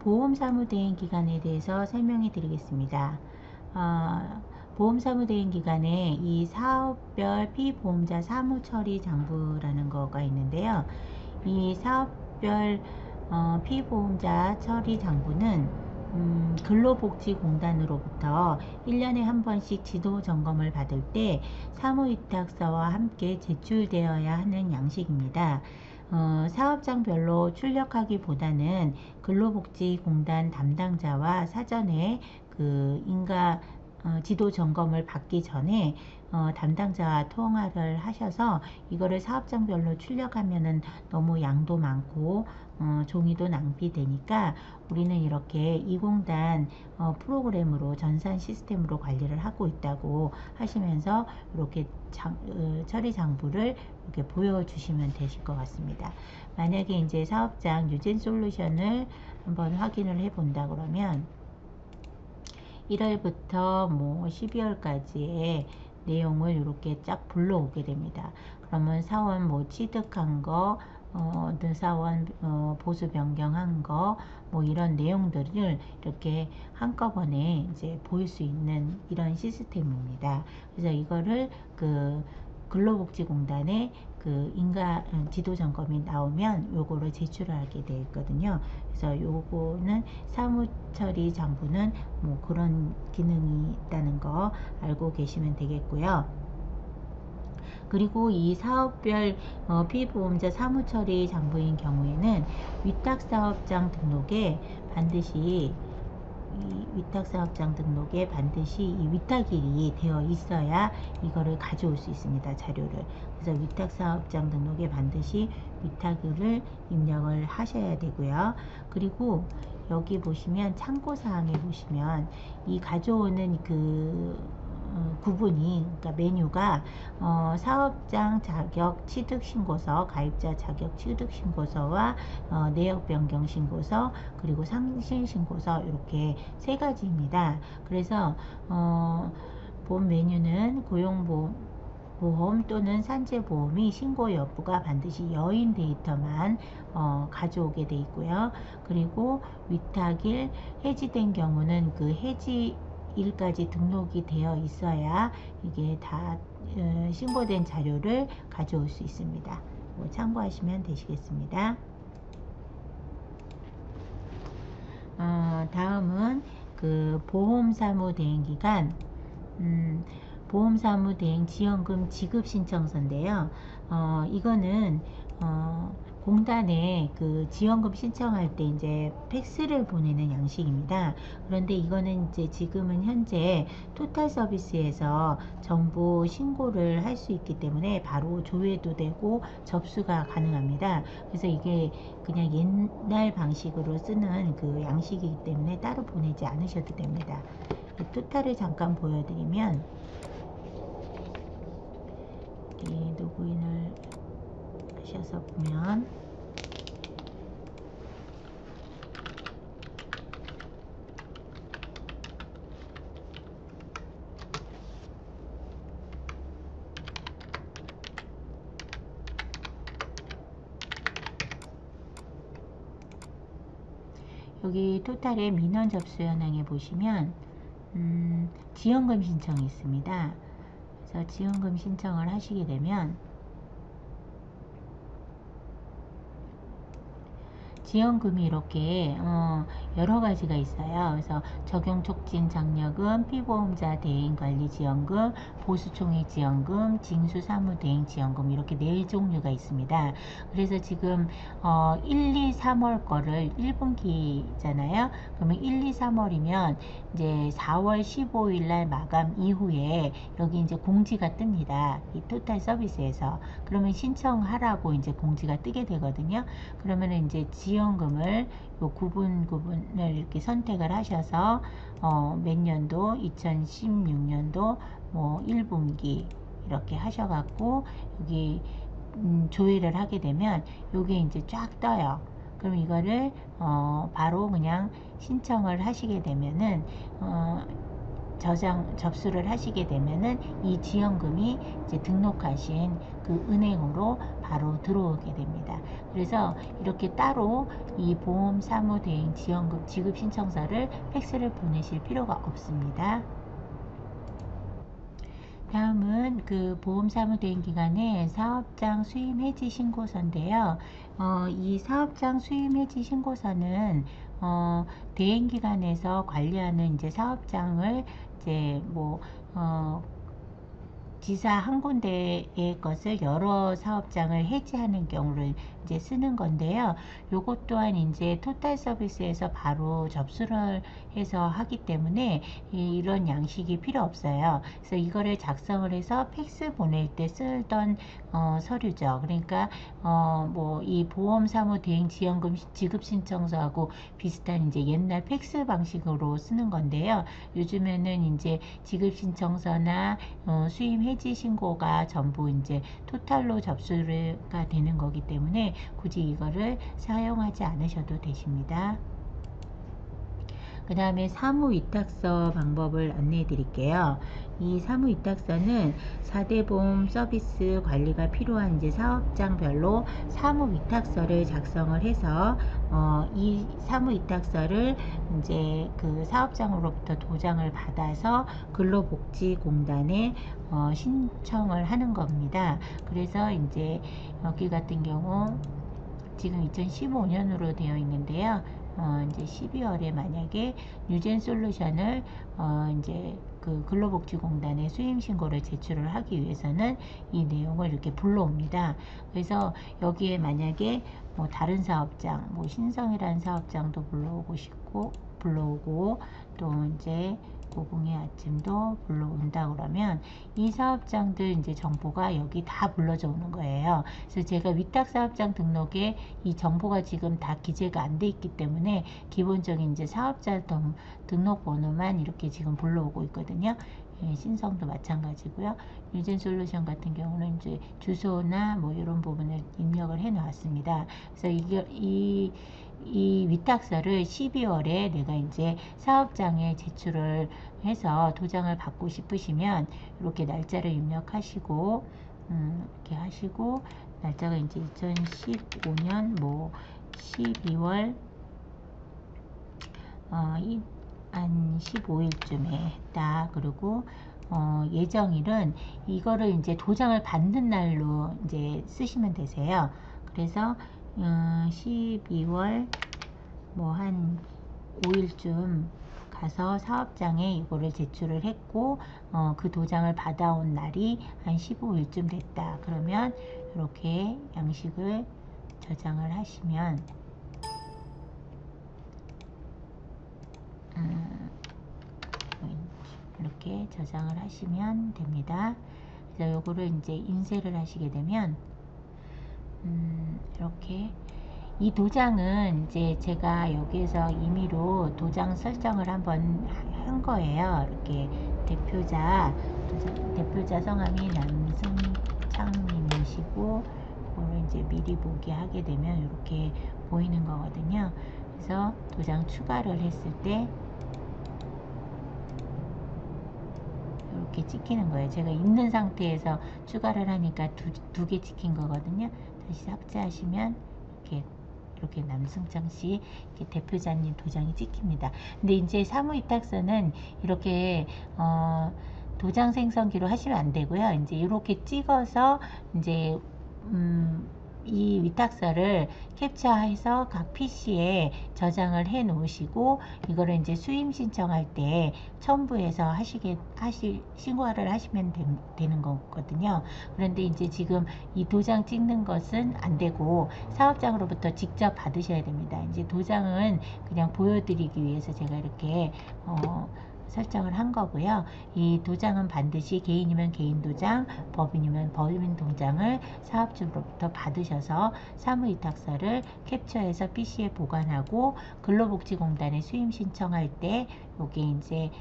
보험사무대행기간에 대해서 설명해 드리겠습니다. 보험사무대행기간에 이 사업별 피보험자 사무처리 장부라는 거가 있는데요. 이 사업별 피보험자 처리 장부는 근로복지공단으로부터 1년에 한 번씩 지도 점검을 받을 때 사무위탁서와 함께 제출되어야 하는 양식입니다. 사업장별로 출력하기보다는 근로복지공단 담당자와 사전에 그 인가 지도 점검을 받기 전에 담당자와 통화를 하셔서 이거를 사업장별로 출력하면은 너무 양도 많고 종이도 낭비되니까 우리는 이렇게 이 공단 프로그램으로 전산 시스템으로 관리를 하고 있다고 하시면서 이렇게 처리 장부를 이렇게 보여주시면 되실 것 같습니다. 만약에 이제 사업장 유진 솔루션을 한번 확인을 해 본다 그러면 1월부터 뭐 12월까지의 내용을 이렇게 쫙 불러오게 됩니다. 그러면 사원 뭐 취득한 거, 사원 보수 변경한 거, 뭐 이런 내용들을 이렇게 한꺼번에 이제 보일 수 있는 이런 시스템입니다. 그래서 이거를 그 근로복지공단에 그 인가 지도 점검이 나오면 요거를 제출하게 되어 있거든요. 그래서 요거는 사무처리 장부는 뭐 그런 기능이 있다는 거 알고 계시면 되겠고요. 그리고 이 사업별 피보험자 사무처리 장부인 경우에는 위탁사업장 등록에 반드시 이 위탁사업장 등록에 반드시 이 위탁일이 되어 있어야 이거를 가져올 수 있습니다. 자료를. 그래서 위탁사업장 등록에 반드시 위탁일을 입력을 하셔야 되고요. 그리고 여기 보시면 참고사항에 보시면 이 가져오는 그 구분이, 그러니까 메뉴가 사업장 자격 취득 신고서, 가입자 자격 취득 신고서와 내역 변경 신고서, 그리고 상실 신고서 이렇게 세 가지입니다. 그래서 보험 메뉴는 고용보험 또는 산재보험이 신고 여부가 반드시 여인 데이터만 가져오게 돼 있고요. 그리고 위탁일 해지된 경우는 그 해지일까지 등록이 되어 있어야 이게 다 신고된 자료를 가져올 수 있습니다. 참고하시면 되시겠습니다. 다음은 그 보험사무대행기간 보험사무대행 지원금 지급 신청서인데요. 이거는 공단에 그 지원금 신청할 때 이제 팩스를 보내는 양식입니다. 그런데 이거는 이제 지금은 현재 토탈 서비스에서 정보 신고를 할 수 있기 때문에 바로 조회도 되고 접수가 가능합니다. 그래서 이게 그냥 옛날 방식으로 쓰는 그 양식이기 때문에 따로 보내지 않으셔도 됩니다. 토탈을 잠깐 보여드리면 이 로그인을 하셔서 보면 여기 토탈의 민원 접수 현황에 보시면 지원금 신청이 있습니다. 그래서 지원금 신청을 하시게 되면 지원금이 이렇게 여러 가지가 있어요. 그래서 적용촉진 장려금, 피보험자 대행관리 지원금, 보수총액 지원금, 징수사무대행 지원금 이렇게 네 종류가 있습니다. 그래서 지금 1, 2, 3월 거를 1분기잖아요. 그러면 1, 2, 3월이면 이제 4월 15일 날 마감 이후에 여기 이제 공지가 뜹니다. 이 토탈 서비스에서. 그러면 신청하라고 이제 공지가 뜨게 되거든요. 그러면 이제 지원금을 요 구분을 이렇게 선택을 하셔서 몇 년도 2016년도 뭐 1분기 이렇게 하셔갖고 여기 조회를 하게 되면 요게 이제 쫙 떠요. 그럼 이거를 바로 그냥 신청을 하시게 되면은 접수를 하시게 되면은 이 지원금이 이제 등록하신 그 은행으로 바로 들어오게 됩니다. 그래서 이렇게 따로 이 보험사무대행 지원금 지급 신청서를 팩스를 보내실 필요가 없습니다. 다음은 그 보험사무대행 기간의 사업장 수임 해지 신고서인데요. 이 사업장 수임 해지 신고서는 대행기관에서 관리하는 이제 사업장을 이제 지사 한 군데의 것을 여러 사업장을 해지하는 경우를 이제 쓰는 건데요. 요것 또한 이제 토탈 서비스에서 바로 접수를 해서 하기 때문에 이런 양식이 필요 없어요. 그래서 이거를 작성을 해서 팩스 보낼 때 쓰던 서류죠. 그러니까 이 보험사무 대행 지원금 지급 신청서하고 비슷한 이제 옛날 팩스 방식으로 쓰는 건데요. 요즘에는 이제 지급 신청서나 수임 해지 신고가 전부 이제 토탈로 접수가 되는 거기 때문에 굳이 이거를 사용하지 않으셔도 되십니다. 그 다음에 사무위탁서 방법을 안내해 드릴게요. 이 사무위탁서는 4대 보험 서비스 관리가 필요한 이제 사업장별로 사무위탁서를 작성을 해서 이 사무위탁서를 이제 그 사업장으로부터 도장을 받아서 근로복지공단에 신청을 하는 겁니다. 그래서 이제 여기 같은 경우 지금 2015년으로 되어 있는데요. 이제 12월에 만약에 뉴젠 솔루션을 이제 그 근로복지공단에 수임 신고를 제출을 하기 위해서는 이 내용을 이렇게 불러옵니다. 그래서 여기에 만약에 다른 사업장, 신성이라는 사업장도 불러오고 또 이제 고궁의 아침도 불러온다 그러면 이 사업장들 이제 정보가 여기 다 불러져 오는 거예요. 그래서 제가 위탁 사업장 등록에 이 정보가 지금 다 기재가 안 돼 있기 때문에 기본적인 이제 사업자 등록번호만 이렇게 지금 불러오고 있거든요. 신성도 마찬가지고요. 뉴젠 솔루션 같은 경우는 이제 주소나 이런 부분을 입력을 해 놓았습니다. 그래서 이 위탁서를 12월에 내가 이제 사업장에 제출을 해서 도장을 받고 싶으시면 이렇게 날짜를 입력하시고 이렇게 하시고 날짜가 이제 2015년 12월 한 15일쯤에 했다. 그리고 예정일은 이거를 이제 도장을 받는 날로 이제 쓰시면 되세요. 그래서 12월 한 5일쯤 가서 사업장에 이거를 제출을 했고 그 도장을 받아온 날이 한 15일쯤 됐다. 그러면 이렇게 양식을 저장을 하시면 이렇게 저장을 하시면 됩니다. 그래서 요거를 이제 인쇄를 하시게 되면 이렇게 이 도장은 이제 제가 여기에서 임의로 도장 설정을 한번 한 거예요. 이렇게 대표자 성함이 남승창님이시고 이거를 이제 미리 보기 하게 되면 이렇게 보이는 거거든요. 그래서 도장 추가를 했을 때 이렇게 찍히는 거예요. 제가 있는 상태에서 추가를 하니까 두 개 찍힌 거거든요. 다시 삭제하시면 이렇게 남승창 씨 대표자님 도장이 찍힙니다. 근데 이제 사무위탁서는 이렇게 도장 생성기로 하시면 안 되고요. 이제 이렇게 찍어서 이제 이 위탁서를 캡처해서 각 PC에 저장을 해 놓으시고 이거를 이제 수임 신청할 때 첨부해서 신고를 하시면 되는 거거든요. 그런데 이제 지금 이 도장 찍는 것은 안 되고 사업장으로부터 직접 받으셔야 됩니다. 이제 도장은 그냥 보여드리기 위해서 제가 이렇게 설정을 한 거고요. 이 도장은 반드시 개인이면 개인 도장, 법인이면 법인 도장을 사업주로부터 받으셔서 사무위탁서를 캡처해서 PC에 보관하고 근로복지공단에 수임 신청할 때 이게 이제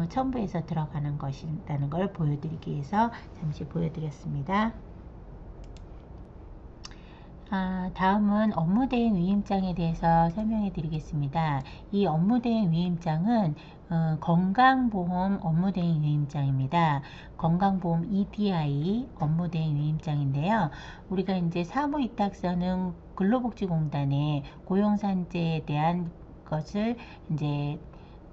첨부해서 들어가는 것이라는 걸 보여드리기 위해서 잠시 보여드렸습니다. 다음은 업무대행 위임장에 대해서 설명해 드리겠습니다. 이 업무대행 위임장은 건강보험 업무대행 위임장입니다. 건강보험 EDI 업무대행 위임장인데요. 우리가 이제 사무위탁서는 근로복지공단에 고용산재에 대한 것을 이제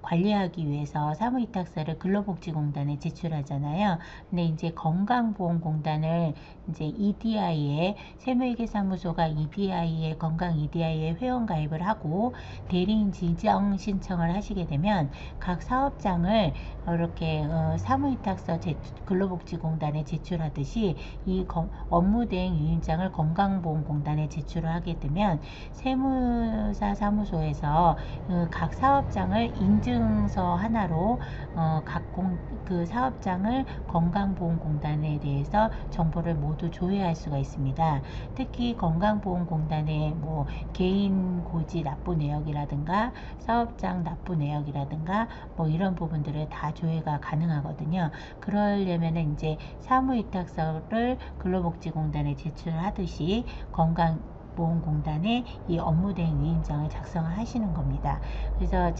관리하기 위해서 사무위탁서를 근로복지공단에 제출하잖아요. 근데 이제 건강보험공단을 이제 EDI에 세무회계사무소가 EDI에 건강 EDI에 회원가입을 하고 대리인 지정 신청을 하시게 되면 각 사업장을 이렇게 사무위탁서 근로복지공단에 제출하듯이 이 업무대행 위임장을 건강보험공단에 제출을 하게 되면 세무사 사무소에서 각 사업장을 인증서 하나로 그 사업장을 건강보험공단에 대해서 정보를 모두 조회할 수가 있습니다. 특히 건강보험공단의 뭐 개인 고지 납부 내역이라든가 사업장 납부 내역이라든가 뭐 이런 부분들을 다 조회가 가능하거든요. 그러려면은 이제 사무위탁서를 근로복지공단에 제출하듯이 건강보험공단에 이 업무대행 위임장을 작성을 하시는 겁니다. 그래서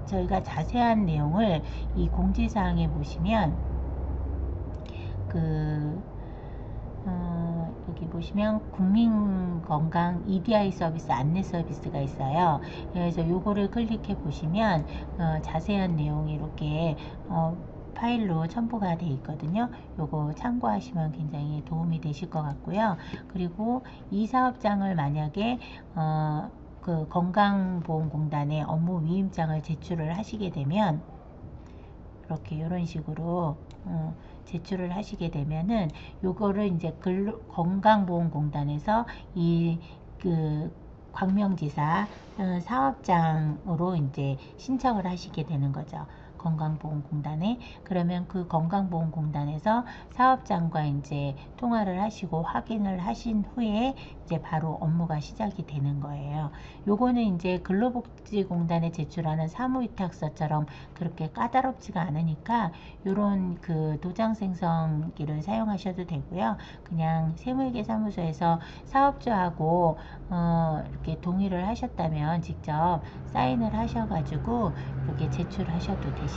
저희가 자세한 내용을 이 공지사항에 보시면 여기 보시면 국민건강 EDI 서비스 안내 서비스가 있어요. 그래서 요거를 클릭해 보시면 자세한 내용이 이렇게 파일로 첨부가 되어 있거든요. 요거 참고하시면 굉장히 도움이 되실 것 같고요. 그리고 이 사업장을 만약에 그 건강보험공단에 업무 위임장을 제출을 하시게 되면 이렇게 이런 식으로 제출을 하시게 되면은 요거를 이제 건강보험공단에서 그 광명지사 사업장으로 이제 신청을 하시게 되는 거죠. 건강보험공단에. 그러면 그 건강보험공단에서 사업장과 이제 통화를 하시고 확인을 하신 후에 이제 바로 업무가 시작이 되는 거예요. 요거는 이제 근로복지공단에 제출하는 사무위탁서처럼 그렇게 까다롭지가 않으니까 요런 그 도장 생성기를 사용하셔도 되고요. 그냥 세무회계사무소에서 사업주하고 이렇게 동의를 하셨다면 직접 사인을 하셔가지고 이렇게 제출하셔도 되십니다.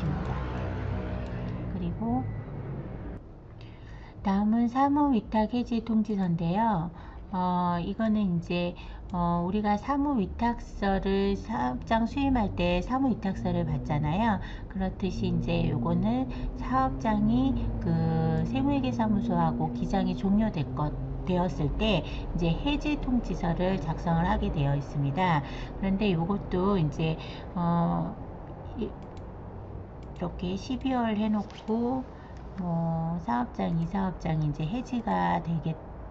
그리고 다음은 사무위탁해지통지서인데요. 이거는 이제 우리가 사무위탁서를 사업장 수임할 때 사무위탁서를 받잖아요. 그렇듯이 이제 요거는 사업장이 그 세무회계사무소하고 기장이 되었을 때 이제 해지 통지서를 작성을 하게 되어 있습니다. 그런데 요것도 이제 이렇게 12월 해놓고 사업장, 이 사업장이 이제 해지가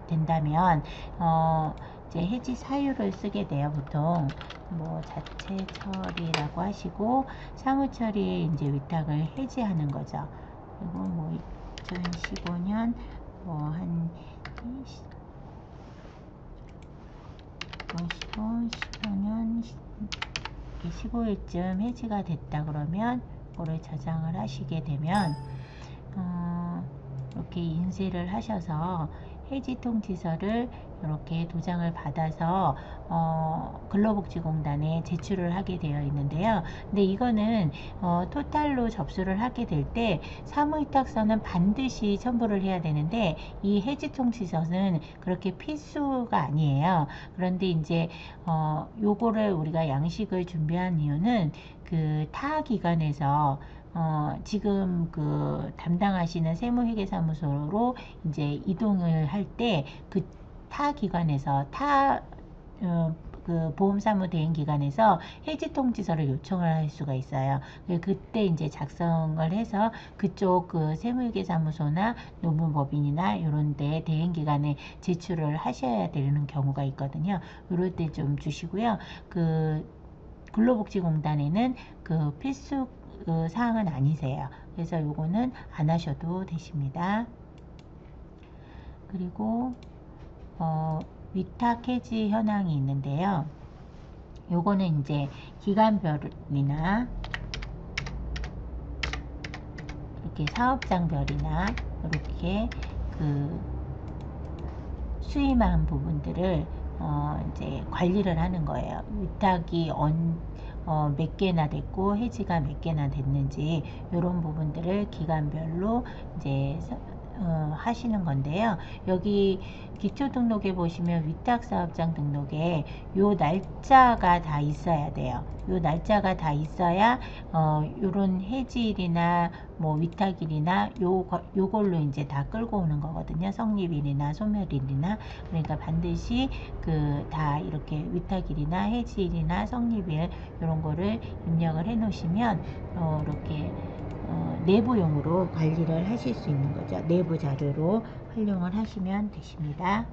된다면 이제 해지 사유를 쓰게 돼요. 보통 뭐 자체 처리라고 하시고 사무처리 이제 위탁을 해지하는 거죠. 그리고 뭐 2015년 한 15년 15일쯤 해지가 됐다 그러면 이거를 저장을 하시게 되면 이렇게 인쇄를 하셔서 해지통지서를 이렇게 도장을 받아서 근로복지공단에 제출을 하게 되어 있는데요. 근데 이거는 토탈로 접수를 하게 될 때 사무위탁서는 반드시 첨부를 해야 되는데 이 해지통지서는 그렇게 필수가 아니에요. 그런데 이제 요거를 우리가 양식을 준비한 이유는 그 타 기관에서 지금 그 담당하시는 세무회계사무소로 이제 이동을 할 때 그 타 기관에서 그 보험사무대행기관에서 해지통지서를 요청을 할 수가 있어요. 그때 이제 작성을 해서 그쪽 그 세무회계사무소나 노무법인이나 이런 데 대행기관에 제출을 하셔야 되는 경우가 있거든요. 이럴 때 좀 주시고요. 그 근로복지공단에는 그 필수 사항은 아니세요. 그래서 요거는 안 하셔도 되십니다. 그리고 위탁 해지 현황이 있는데요. 요거는 이제 기간별이나 이렇게 사업장별이나 이렇게 그 수임한 부분들을 이제 관리를 하는 거예요. 위탁이 몇 개나 됐고 해지가 몇 개나 됐는지 이런 부분들을 기간별로 이제 하시는 건데요. 여기 기초등록에 보시면 위탁사업장 등록에 요 날짜가 다 있어야 돼요. 요 날짜가 다 있어야 요런 해지일이나 뭐 위탁일이나 요걸로 이제 다 끌고 오는 거거든요. 성립일이나 소멸일이나. 그러니까 반드시 다 이렇게 위탁일이나 해지일이나 성립일 이런 거를 입력을 해 놓으시면 이렇게 내부용으로 관리를 하실 수 있는 거죠. 내부 자료로 활용을 하시면 되십니다.